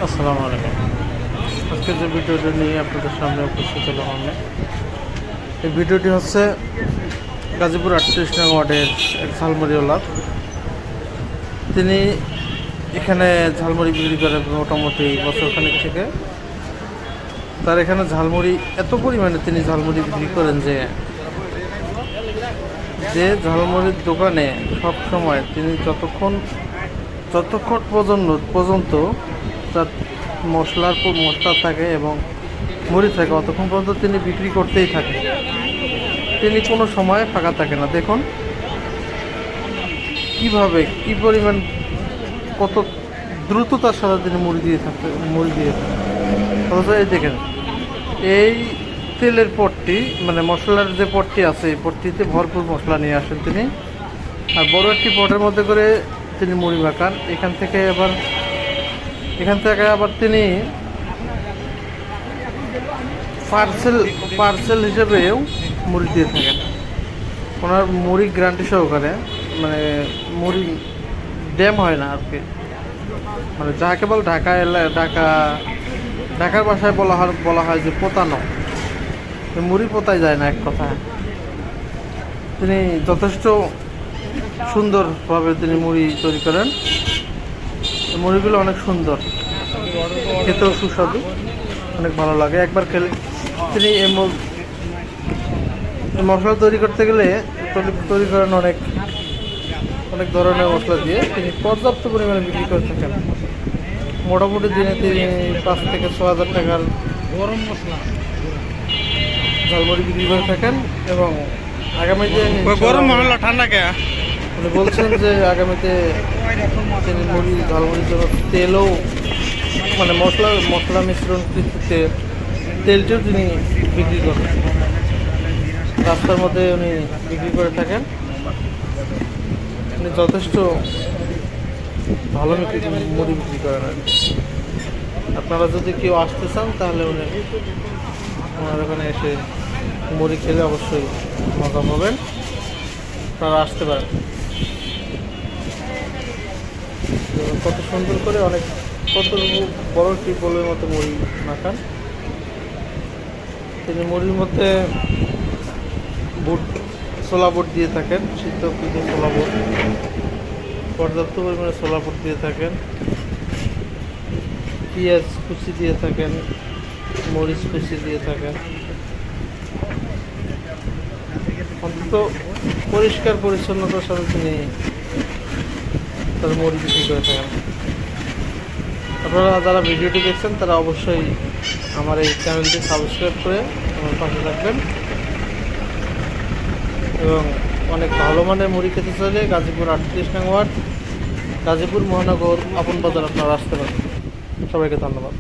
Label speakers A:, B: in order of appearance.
A: আসসালামু আলাইকুম। আজকে যে ভিডিওটি নিয়ে আপনাদের সামনে উপস্থিত হলাম আমি, এই ভিডিওটি হচ্ছে গাজীপুর 38 নং ওয়ার্ডের এক ঝালমুড়িওয়ালা। তিনি এখানে ঝালমুড়ি বিক্রি করে মোটামুটি বছরখানেক থেকে। তার এখানে ঝালমুড়ি এত পরিমাণে তিনি ঝালমুড়ি বিক্রি করেন যে ঝালমুড়ির দোকানে সব সময় তিনি যতক্ষণ পর্যন্ত তার মশলা থাকে এবং মুড়ি থাকে, অতক্ষণ পর্যন্ত তিনি বিক্রি করতেই থাকে। তিনি কোনো সময় ফাঁকা থাকে না। দেখুন কীভাবে কী পরিমাণ কত দ্রুততার সাথে তিনি মুড়ি দিয়ে থাকে। অথচ এই দেখেন, এই তেলের পটটি মানে মশলার যে পটটি আছে, এই পটটিতে ভরপুর মশলা নিয়ে আসেন তিনি, আর বড় একটি পটের মধ্যে করে তিনি মুড়ি মাখান। এখান থেকে আবার তিনি পার্সেল হিসেবেও মুড়ি দিয়ে থাকেন। ওনার মুড়ি গ্যারান্টি সহকারে, মানে মুড়ি ড্যাম হয় না আর কি। মানে যা কেবল ঢাকার ভাষায় বলা হয় যে পোতানো, মুড়ি পোতায় যায় না এক কথায়। তিনি যথেষ্ট সুন্দরভাবে তিনি মুড়ি তৈরি করেন। মুড়িগুলো অনেক সুন্দর, খেতেও সুস্বাদু, অনেক ভালো লাগে একবার খেলে। তিনি এই মশলা তৈরি করতে গেলে তৈরি করেন অনেক ধরনের মশলা দিয়ে। তিনি পর্যাপ্ত পরিমাণে বিক্রি করে থাকেন। মোটামুটি দিনে তিনি 5 থেকে 6 হাজার টাকার গরম মশলা ঝালমুড়ি বিক্রি করে থাকেন। এবং আগামীতে
B: গরম মশলা ঠান্ডা কে
A: উনি বলছেন যে আগামীতে তিনি ঝালমুড়ির জন্য তেলও, মানে মশলা মিশ্রণকৃত তেলটিও তিনি বিক্রি করেন। রাস্তার মধ্যে উনি বিক্রি করে থাকেন। উনি যথেষ্ট ভালো মুড়ি বিক্রি করেন আর কি। আপনারা যদি কেউ আসতে চান তাহলে ওনার ওখানে এসে মুড়ি খেলে অবশ্যই মজা পাবেন। আপনারা আসতে পারেন। কত সুন্দর করে কত বড় একটি বোলের মতো মুড়ি মাখান। তিনি মুড়ির মধ্যে ছোলা বুট দিয়ে থাকেন, সিদ্ধকৃত ছোলা বুট, পর্যাপ্ত পরিমাণে ছোলা বুট দিয়ে থাকেন, পেঁয়াজ কুচি দিয়ে থাকেন, মরিচ কুচি দিয়ে থাকেন। অন্তত পরিষ্কার পরিচ্ছন্নতার সাথে তিনি তার মুড়ি বিক্রি করে থাকেন। আপনারা যারা ভিডিওটি দেখছেন তারা অবশ্যই আমার এই চ্যানেলটি সাবস্ক্রাইব করে আমার পাশে থাকবেন। এবং অনেক ভালো মানের মুড়ি খেতে চাইলে গাজীপুর 38 নং ওয়ার্ড, গাজীপুর মহানগর আপন বাজার আপনারা আসতে পারেন। সবাইকে ধন্যবাদ।